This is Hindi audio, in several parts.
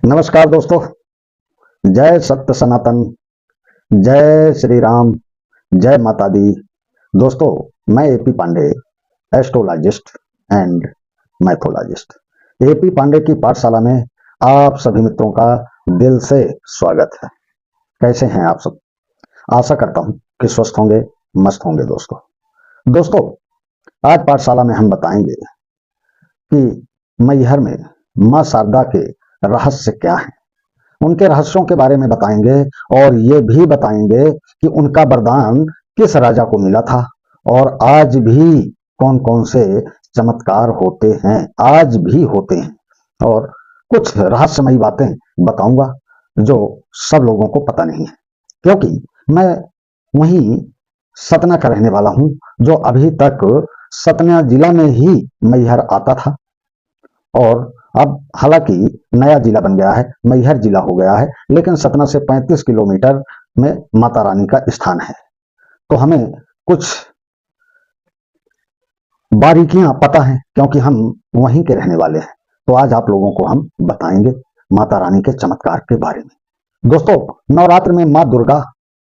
नमस्कार दोस्तों। जय सत्य सनातन, जय श्री राम, जय माता दी। दोस्तों, मैं AP Pande, astrologist and mythologist. AP Pande की पाठशाला में आप सभी मित्रों का दिल से स्वागत है। कैसे हैं आप सब? आशा करता हूं कि स्वस्थ होंगे, मस्त होंगे। दोस्तों, आज पाठशाला में हम बताएंगे कि मैहर में मां शारदा के रहस्य क्या हैं। उनके रहस्यों के बारे में बताएंगे और ये भी बताएंगे कि उनका वरदान किस राजा को मिला था और आज भी कौन कौन से चमत्कार होते हैं, आज भी होते हैं। और कुछ रहस्यमयी बातें बताऊंगा जो सब लोगों को पता नहीं है, क्योंकि मैं वहीं सतना का रहने वाला हूं, जो अभी तक सतना जिला में ही मैहर आता था और अब हालांकि नया जिला बन गया है, मैहर जिला हो गया है, लेकिन सतना से 35 किलोमीटर में माता रानी का स्थान है। तो हमें कुछ बारीकियां पता हैं, क्योंकि हम वहीं के रहने वाले हैं। तो आज आप लोगों को हम बताएंगे माता रानी के चमत्कार के बारे में। दोस्तों, नवरात्र में मां दुर्गा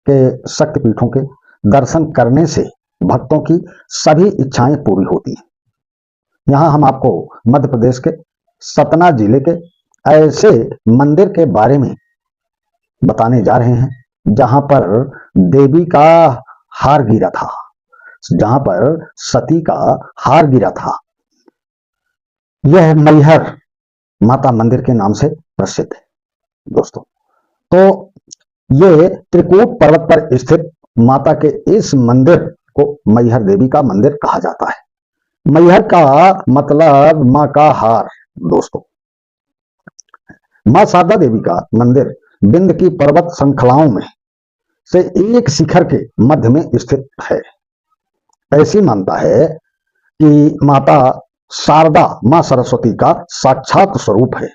के शक्तिपीठों के दर्शन करने से भक्तों की सभी इच्छाएं पूरी होती हैं। यहाँ हम आपको मध्य प्रदेश के सतना जिले के ऐसे मंदिर के बारे में बताने जा रहे हैं जहां पर देवी का हार गिरा था, जहां पर सती का हार गिरा था। यह मैहर माता मंदिर के नाम से प्रसिद्ध है दोस्तों। तो ये त्रिकूट पर्वत पर स्थित माता के इस मंदिर को मैहर देवी का मंदिर कहा जाता है। मैहर का मतलब मां का हार। दोस्तों, मां शारदा देवी का मंदिर विंध्य की पर्वत श्रृंखलाओं में से एक शिखर के मध्य में स्थित है। ऐसी मानता है कि माता शारदा मां सरस्वती का साक्षात स्वरूप है।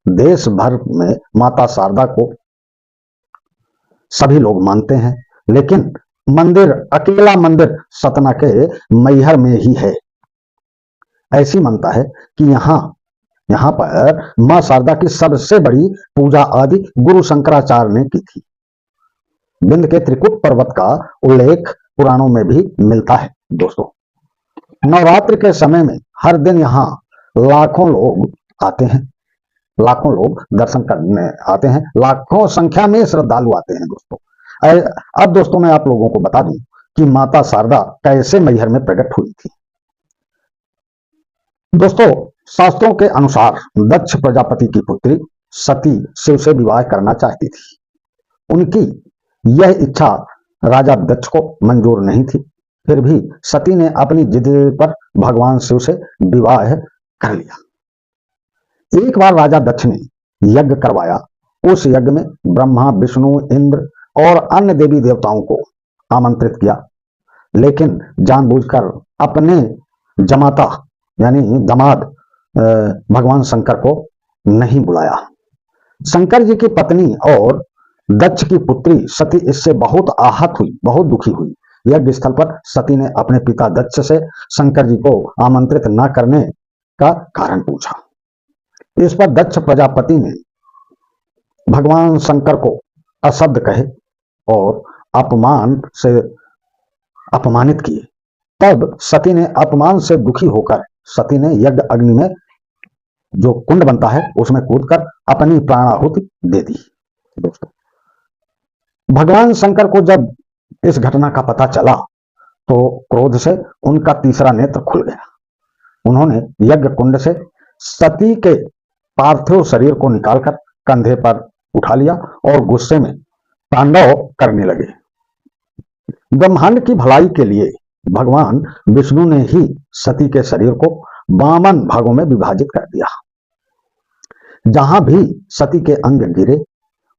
देश भर में माता शारदा को सभी लोग मानते हैं, लेकिन मंदिर, अकेला मंदिर सतना के मैहर में ही है। ऐसी मानता है कि यहाँ पर मां शारदा की सबसे बड़ी पूजा आदि गुरु शंकराचार्य ने की थी। विंध्य के त्रिकुट पर्वत का उल्लेख पुराणों में भी मिलता है। दोस्तों, नवरात्र के समय में हर दिन यहाँ लाखों लोग आते हैं, लाखों लोग दर्शन करने आते हैं, लाखों संख्या में श्रद्धालु आते हैं। दोस्तों, अब दोस्तों मैं आप लोगों को बता दूं कि माता शारदा कैसे मैहर में प्रकट हुई थी। दोस्तों, शास्त्रों के अनुसार दक्ष प्रजापति की पुत्री सती शिव से विवाह करना चाहती थी। उनकी यह इच्छा राजा दक्ष को मंजूर नहीं थी। फिर भी सती ने अपनी जिद पर भगवान शिव से विवाह कर लिया। एक बार राजा दक्ष ने यज्ञ करवाया। उस यज्ञ में ब्रह्मा, विष्णु, इंद्र और अन्य देवी देवताओं को आमंत्रित किया, लेकिन जानबूझकर अपने जमाता यानी दामाद भगवान शंकर को नहीं बुलाया। शंकर जी की पत्नी और दक्ष की पुत्री सती इससे बहुत आहत हुई, बहुत दुखी हुई। यज्ञ स्थल पर सती ने अपने पिता दक्ष से शंकर जी को आमंत्रित न करने का कारण पूछा। इस पर दक्ष प्रजापति ने भगवान शंकर को अशब्द कहे और अपमान से अपमानित किए। तब सती ने अपमान से दुखी होकर सती ने यज्ञ अग्नि में जो कुंड बनता है उसमें कूदकर अपनी प्राणाहुति दे दी। दोस्तों, भगवान शंकर को जब इस घटना का पता चला तो क्रोध से उनका तीसरा नेत्र खुल गया। उन्होंने यज्ञ कुंड से सती के पार्थिव शरीर को निकालकर कंधे पर उठा लिया और गुस्से में तांडव करने लगे। ब्रह्मांड की भलाई के लिए भगवान विष्णु ने ही सती के शरीर को 52 भागों में विभाजित कर दिया। जहां भी सती के अंग गिरे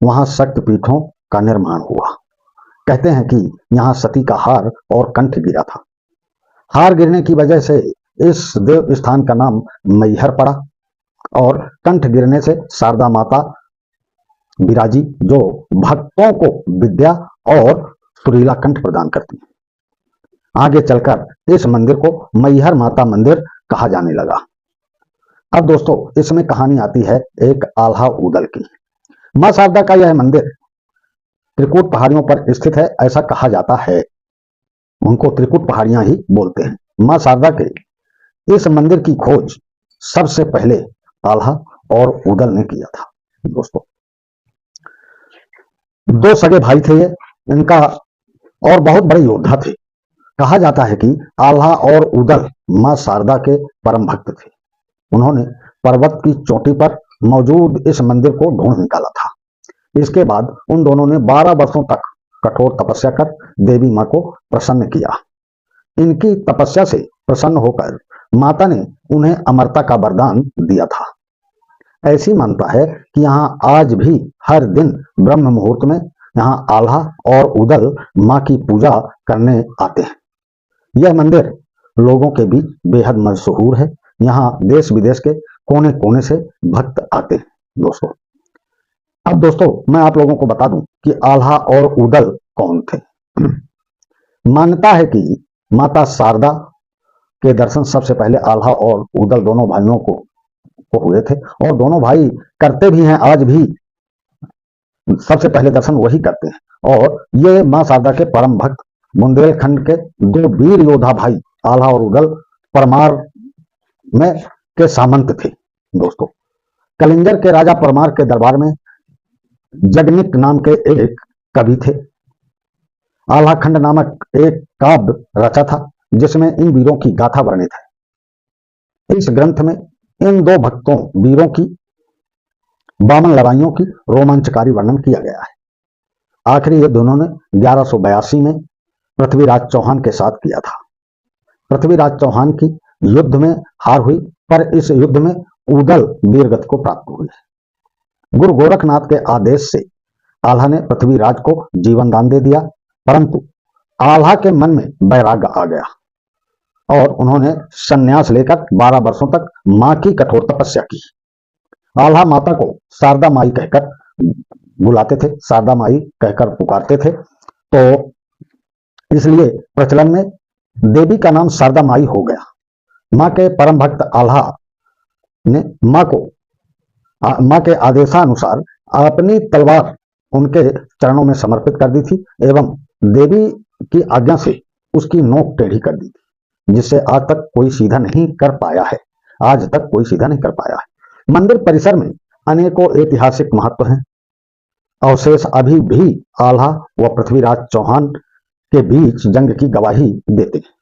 वहां शक्तिपीठों का निर्माण हुआ। कहते हैं कि यहाँ सती का हार और कंठ गिरा था। हार गिरने की वजह से इस देव स्थान का नाम मैहर पड़ा और कंठ गिरने से शारदा माता विराजी, जो भक्तों को विद्या और सुरीला कंठ प्रदान करती है। आगे चलकर इस मंदिर को मैहर माता मंदिर कहा जाने लगा। अब दोस्तों इसमें कहानी आती है एक आल्हा ऊदल की। मां शारदा का यह मंदिर त्रिकूट पहाड़ियों पर स्थित है, ऐसा कहा जाता है। उनको त्रिकूट पहाड़ियां ही बोलते हैं। मां शारदा के इस मंदिर की खोज सबसे पहले आल्हा और ऊदल ने किया था। दोस्तों दो सगे भाई थे ये, इनका और बहुत बड़े योद्धा थे। कहा जाता है कि आल्हा और ऊदल मां शारदा के परम भक्त थे। उन्होंने पर्वत की चोटी पर मौजूद इस मंदिर को ढूंढ निकाला था। इसके बाद उन दोनों ने 12 वर्षों तक कठोर तपस्या कर देवी मां को प्रसन्न किया। इनकी तपस्या से प्रसन्न होकर माता ने उन्हें अमरता का वरदान दिया था। ऐसी मानता है कि यहाँ आज भी हर दिन ब्रह्म मुहूर्त में यहाँ आल्हा और ऊदल मां की पूजा करने आते हैं। यह मंदिर लोगों के बीच बेहद मशहूर है। यहाँ देश विदेश के कोने कोने से भक्त आते हैं। दोस्तों अब दोस्तों मैं आप लोगों को बता दूं कि आल्हा और ऊदल कौन थे। मान्यता है कि माता शारदा के दर्शन सबसे पहले आल्हा और ऊदल दोनों भाइयों को हुए थे, और दोनों भाई करते भी हैं, आज भी सबसे पहले दर्शन वही करते हैं। और ये मां शारदा के परम भक्त बुंदेलखंड के दो वीर योद्धा भाई आल्हा और ऊदल परमार में के सामंत थे। दोस्तों कलिंगर के राजा परमार के दरबार में जगनिक नाम के एक कवि थे। आल्हा खंड नामक एक काव्य रचा था जिसमें इन वीरों की गाथा वर्णित है। इस ग्रंथ में इन दो भक्तों वीरों की 52 लड़ाइयों की रोमांचकारी वर्णन किया गया है। आखिरी युद्ध उन्होंने 1182 में पृथ्वीराज चौहान के साथ किया था। पृथ्वीराज चौहान की युद्ध में हार हुई, पर इस युद्ध में ऊदल वीरगति को प्राप्त हुई। गुरु गोरखनाथ के आदेश से आल्हा ने पृथ्वीराज को जीवन दान दे दिया, परंतु आल्हा के मन में वैराग्य आ गया और उन्होंने संन्यास लेकर 12 वर्षों तक मां की कठोर तपस्या की। आल्हा माता को शारदा माई कहकर बुलाते थे, शारदा माई कहकर पुकारते थे, तो इसलिए प्रचलन में देवी का नाम शारदा माई हो गया। मां के परम भक्त आल्हा ने मां के आदेशानुसार अपनी तलवार उनके चरणों में समर्पित कर दी थी एवं देवी की आज्ञा से उसकी नोक टेढ़ी कर दी थी, जिससे आज तक कोई सीधा नहीं कर पाया है। आज तक कोई सीधा नहीं कर पाया है। मंदिर परिसर में अनेकों ऐतिहासिक महत्व हैं। अवशेष अभी भी आल्हा व पृथ्वीराज चौहान के बीच जंग की गवाही देते हैं।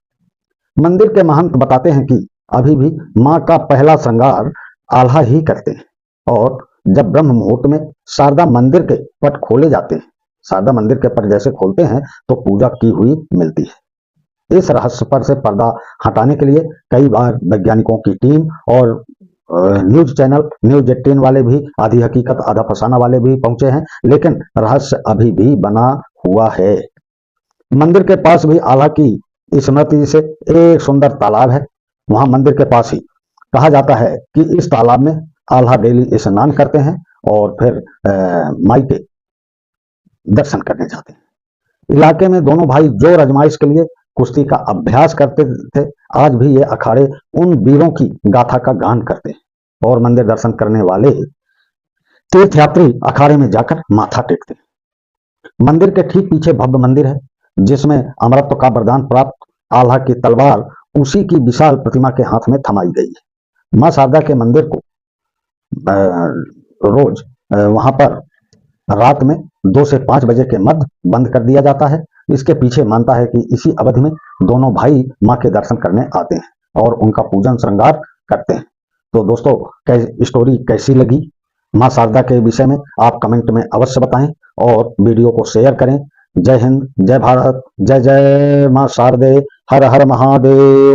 मंदिर के महंत बताते हैं कि अभी भी मां का पहला श्रृंगार आल्हा ही करते हैं, और जब ब्रह्म मुहूर्त में शारदा मंदिर के पट खोले जाते हैं, शारदा मंदिर के पट जैसे खोलते हैं तो पूजा की हुई मिलती है। इस रहस्य पर से पर्दा हटाने के लिए कई बार वैज्ञानिकों की टीम और न्यूज चैनल न्यूज 18 वाले भी, आधी हकीकत आधा फसाना वाले भी पहुंचे हैं, लेकिन रहस्य अभी भी बना हुआ है। मंदिर के पास भी आल्हा की स्मृति से एक सुंदर तालाब है। वहां मंदिर के पास ही कहा जाता है कि इस तालाब में आल्हा डेली स्नान करते हैं और फिर माई के दर्शन करने जाते हैं। इलाके में दोनों भाई जोर आजमाइश के लिए कुश्ती का अभ्यास करते थे। आज भी ये अखाड़े उन वीरों की गाथा का गान करते हैं और मंदिर दर्शन करने वाले तीर्थयात्री अखाड़े में जाकर माथा टेकते हैं। मंदिर के ठीक पीछे भव्य मंदिर है जिसमें अमरत्व का वरदान प्राप्त आल्हा की तलवार उसी की विशाल प्रतिमा के हाथ में थमाई गई है। मां शारदा के मंदिर को रोज वहां पर रात में 2 से 5 बजे के मध्य बंद कर दिया जाता है। इसके पीछे मानता है कि इसी अवधि में दोनों भाई मां के दर्शन करने आते हैं और उनका पूजन श्रृंगार करते हैं। तो दोस्तों स्टोरी कैसी लगी मां शारदा के विषय में आप कमेंट में अवश्य बताएं और वीडियो को शेयर करें। जय हिंद, जय भारत, जय जय मां शारदे, हर हर महादेव।